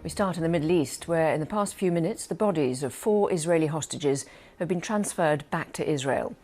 We start in the Middle East, where in the past few minutes the bodies of 4 Israeli hostages have been transferred back to Israel.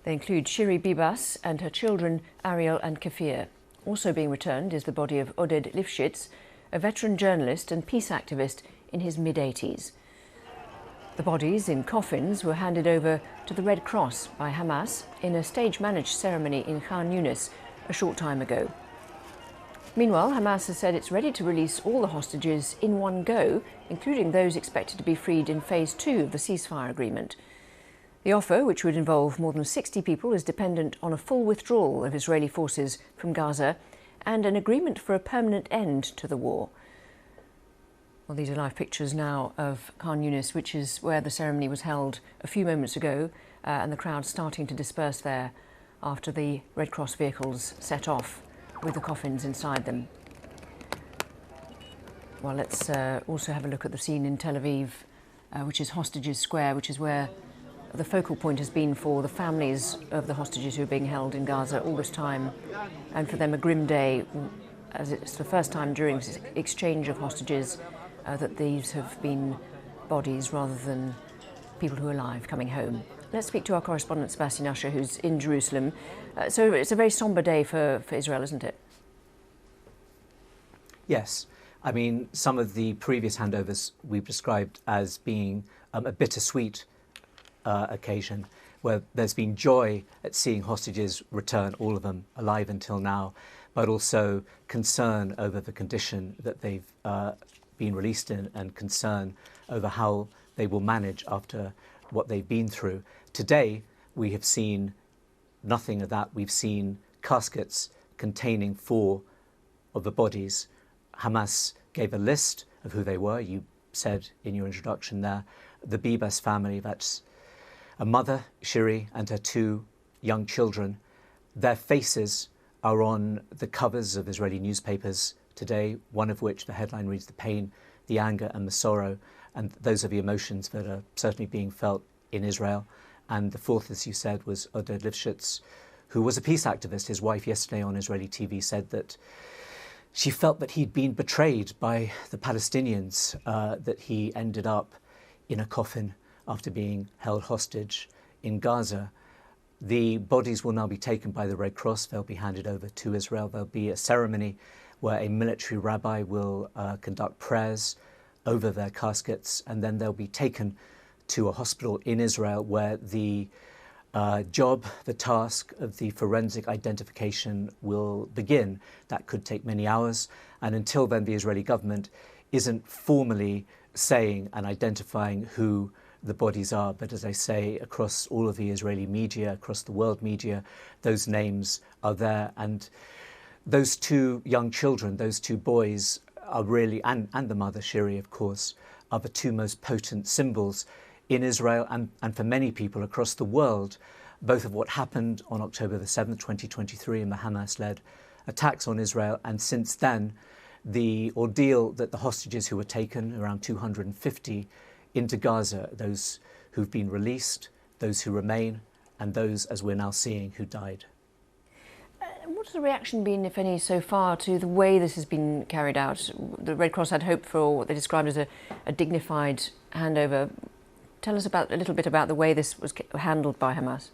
They include Shiri Bibas and her children Ariel and Kfir. Also being returned is the body of Oded Lifschitz, a veteran journalist and peace activist in his mid-80s. The bodies in coffins were handed over to the Red Cross by Hamas in a stage-managed ceremony in Khan Yunis a short time ago. Meanwhile, Hamas has said it's ready to release all the hostages in one go, including those expected to be freed in phase 2 of the ceasefire agreement. The offer, which would involve more than 60 people, is dependent on a full withdrawal of Israeli forces from Gaza and an agreement for a permanent end to the war. Well, these are live pictures now of Khan Yunis, which is where the ceremony was held a few moments ago, and the crowd starting to disperse there after the Red Cross vehicles set off with the coffins inside them. Well, let's also have a look at the scene in Tel Aviv, which is Hostages Square, which is where the focal point has been for the families of the hostages who are being held in Gaza all this time, and for them a grim day, as it's the first time during this exchange of hostages that these have been bodies rather than people who are alive coming home. Let's speak to our correspondent Sebastian Usher, who's in Jerusalem. So it's a very sombre day for Israel, isn't it? Yes. I mean, some of the previous handovers we've described as being a bittersweet occasion, where there's been joy at seeing hostages return, all of them alive until now, but also concern over the condition that they've been released in and concern over how they will manage after what they've been through. Today, we have seen nothing of that. We've seen caskets containing 4 of the bodies. Hamas gave a list of who they were. You said in your introduction there, the Bibas family, that's a mother, Shiri, and her 2 young children. Their faces are on the covers of Israeli newspapers today, one of which the headline reads the pain, the anger and the sorrow, and those are the emotions that are certainly being felt in Israel. And the 4th, as you said, was Oded Lifschitz, who was a peace activist. His wife yesterday on Israeli TV said that she felt that he'd been betrayed by the Palestinians, that he ended up in a coffin after being held hostage in Gaza. The bodies will now be taken by the Red Cross. They'll be handed over to Israel. There'll be a ceremony where a military rabbi will conduct prayers over their caskets, and then they'll be taken to a hospital in Israel where the job, the task of the forensic identification will begin. That could take many hours, and until then the Israeli government isn't formally saying and identifying who the bodies are. But as I say, across all of the Israeli media, across the world media, those names are there. And those 2 young children, those 2 boys are really, and the mother, Shiri, of course, are the 2 most potent symbols in Israel and for many people across the world, both of what happened on October the 7th, 2023 in the Hamas-led attacks on Israel, and since then, the ordeal that the hostages who were taken, around 250, into Gaza, those who've been released, those who remain, and those, as we're now seeing, who died. What has the reaction been, if any, so far to the way this has been carried out? The Red Cross had hoped for what they described as a dignified handover. Tell us a little bit about the way this was handled by Hamas.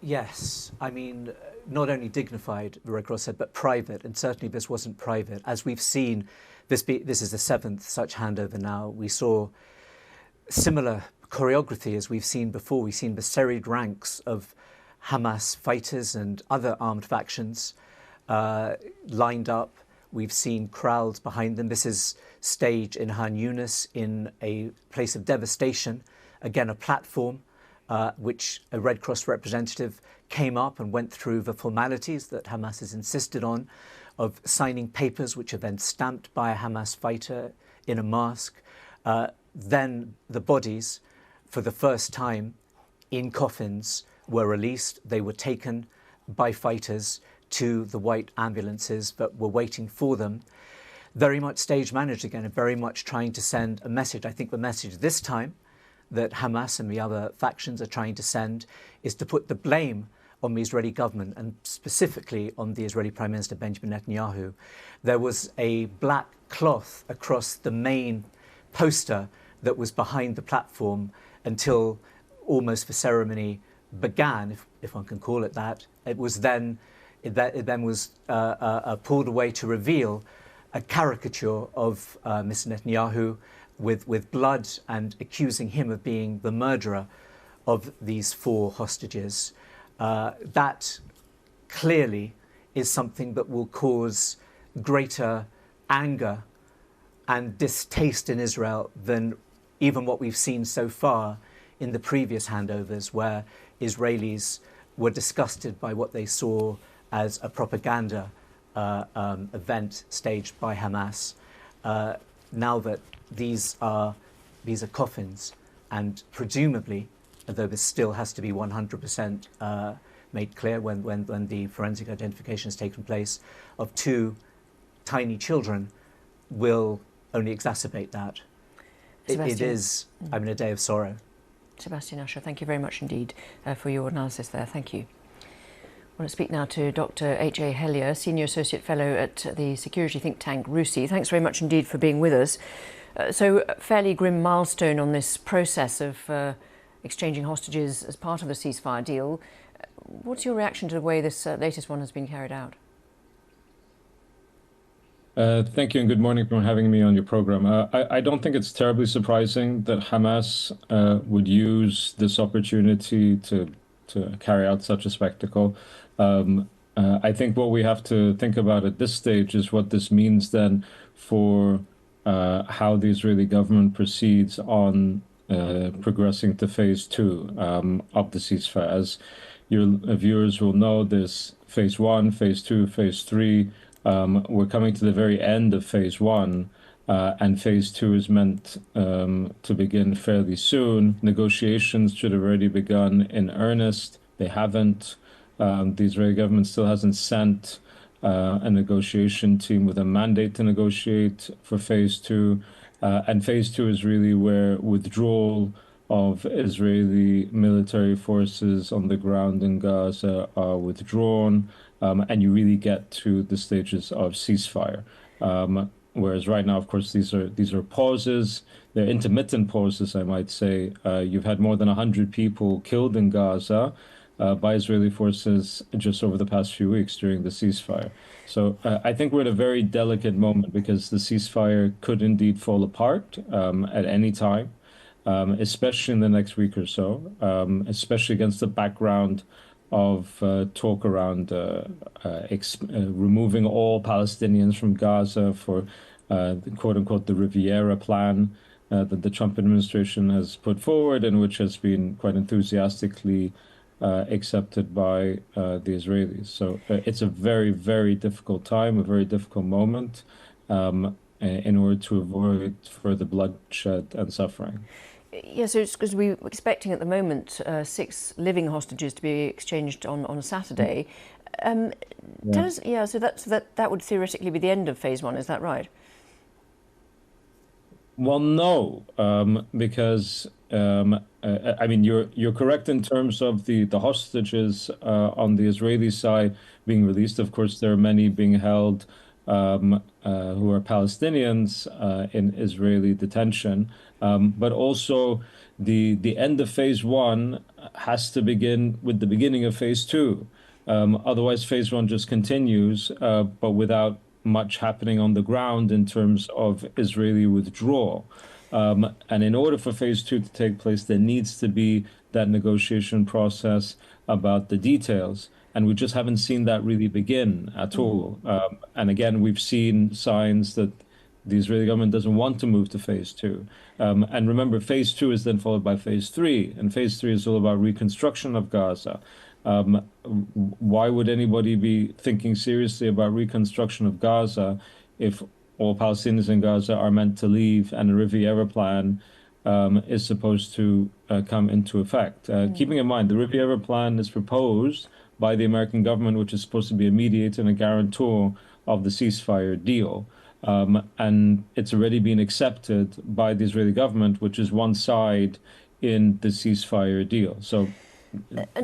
Yes, I mean, not only dignified, the Red Cross said, but private, and certainly this wasn't private. As we've seen, this is the 7th such handover now. We saw similar choreography as we've seen before. We've seen the serried ranks of Hamas fighters and other armed factions lined up. We've seen crowds behind them. This is staged in Khan Yunis in a place of devastation. Again, a platform which a Red Cross representative came up and went through the formalities that Hamas has insisted on, of signing papers which are then stamped by a Hamas fighter in a mask. Then the bodies, for the first time in coffins, were released. They were taken by fighters to the white ambulances that were waiting for them. Very much stage managed again, and very much trying to send a message. I think the message this time that Hamas and the other factions are trying to send is to put the blame on the Israeli government, and specifically on the Israeli Prime Minister Benjamin Netanyahu. There was a black cloth across the main poster that was behind the platform until almost the ceremony began, if one can call it that. It then was pulled away to reveal a caricature of Mr. Netanyahu with blood and accusing him of being the murderer of these 4 hostages. That clearly is something that will cause greater anger and distaste in Israel than even what we've seen so far in the previous handovers, where Israelis were disgusted by what they saw as a propaganda event staged by Hamas. Now that these are coffins, and presumably, although this still has to be 100% made clear when the forensic identification has taken place, of 2 tiny children, will only exacerbate that. It is, a day of sorrow. Sebastian Usher, thank you very much indeed for your analysis there. Thank you. I want to speak now to Dr. H.A. Hellier, Senior Associate Fellow at the security think tank RUSI. Thanks very much indeed for being with us. So, a fairly grim milestone on this process of exchanging hostages as part of the ceasefire deal. What's your reaction to the way this latest one has been carried out? Thank you and good morning for having me on your program. I don't think it's terribly surprising that Hamas would use this opportunity to carry out such a spectacle. I think what we have to think about at this stage is what this means then for how the Israeli government proceeds on progressing to phase 2 of the ceasefire. As your viewers will know, there's phase 1, phase 2, phase 3. We're coming to the very end of phase 1, and phase 2 is meant to begin fairly soon. Negotiations should have already begun in earnest. They haven't. The Israeli government still hasn't sent a negotiation team with a mandate to negotiate for phase 2. And phase 2 is really where withdrawal of Israeli military forces on the ground in Gaza are withdrawn, and you really get to the stages of ceasefire. Whereas right now, of course, these are pauses. They're intermittent pauses, I might say. You've had more than 100 people killed in Gaza by Israeli forces just over the past few weeks during the ceasefire. So I think we're at a very delicate moment because the ceasefire could indeed fall apart at any time, especially in the next week or so, especially against the background of talk around removing all Palestinians from Gaza for the quote-unquote the Riviera plan that the Trump administration has put forward and which has been quite enthusiastically accepted by the Israelis. So it's a very, very difficult time, a very difficult moment in order to avoid further bloodshed and suffering. Yes, so it's because we're expecting at the moment 6 living hostages to be exchanged on Saturday. Tell us, so that would theoretically be the end of phase 1, is that right? Well, no, because I mean you're correct in terms of the hostages on the Israeli side being released. Of course, there are many being held who are Palestinians in Israeli detention, but also the end of phase 1 has to begin with the beginning of phase 2. Otherwise, phase 1 just continues, but without much happening on the ground in terms of Israeli withdrawal. And in order for phase 2 to take place, there needs to be that negotiation process about the details. And we just haven't seen that really begin at all. And again, we've seen signs that the Israeli government doesn't want to move to phase 2. And remember, phase 2 is then followed by phase 3. And phase 3 is all about reconstruction of Gaza. Why would anybody be thinking seriously about reconstruction of Gaza if all Palestinians in Gaza are meant to leave and a Riviera plan is supposed to come into effect? Keeping in mind, the Riviera plan is proposed by the American government, which is supposed to be a mediator and a guarantor of the ceasefire deal. And it's already been accepted by the Israeli government, which is one side in the ceasefire deal. So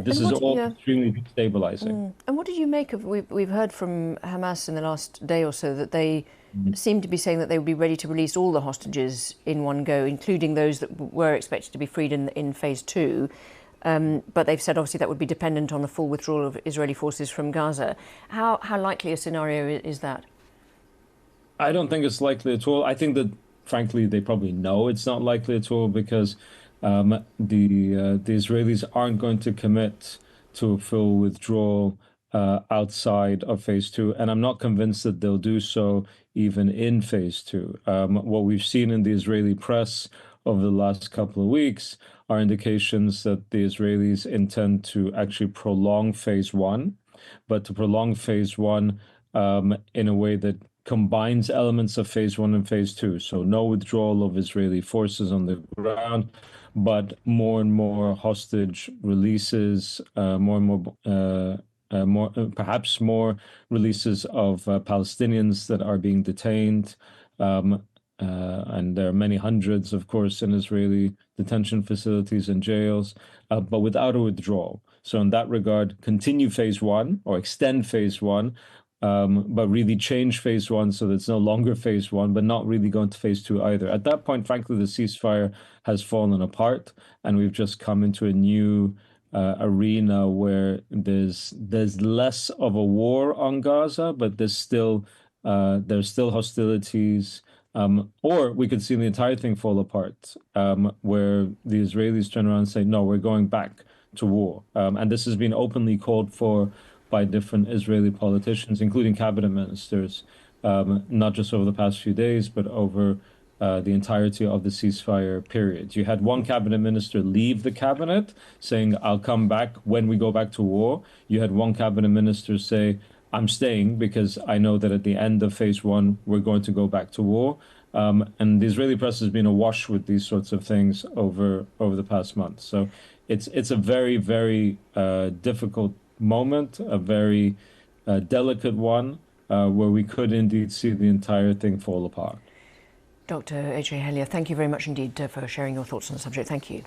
this is all extremely destabilizing. And what did you make of, we've heard from Hamas in the last day or so that they seem to be saying that they would be ready to release all the hostages in one go, including those that were expected to be freed in phase 2. But they've said obviously that would be dependent on the full withdrawal of Israeli forces from Gaza. How likely a scenario is that? I don't think it's likely at all. I think that, frankly, they probably know it's not likely at all because the Israelis aren't going to commit to a full withdrawal outside of phase 2, and I'm not convinced that they'll do so even in phase 2. What we've seen in the Israeli press over the last couple of weeks are indications that the Israelis intend to actually prolong phase 1, but to prolong phase 1 in a way that combines elements of phase 1 and phase 2. So no withdrawal of Israeli forces on the ground, but more and more hostage releases, perhaps more releases of Palestinians that are being detained. And there are many hundreds, of course, in Israeli detention facilities and jails, but without a withdrawal. So in that regard, continue phase 1 or extend phase 1, but really change phase 1 so that it's no longer phase 1, but not really going to phase 2 either. At that point, frankly, the ceasefire has fallen apart, and we've just come into a new arena where there's less of a war on Gaza, but there's still hostilities. Or we could see the entire thing fall apart, where the Israelis turn around and say, no, we're going back to war. And this has been openly called for by different Israeli politicians, including cabinet ministers, not just over the past few days, but over the entirety of the ceasefire period. You had one cabinet minister leave the cabinet saying, I'll come back when we go back to war. You had one cabinet minister say, I'm staying because I know that at the end of phase 1, we're going to go back to war. And the Israeli press has been awash with these sorts of things over the past month. So it's a very, very difficult moment, a very delicate one, where we could indeed see the entire thing fall apart. Dr. H.A. Helia, thank you very much indeed for sharing your thoughts on the subject. Thank you.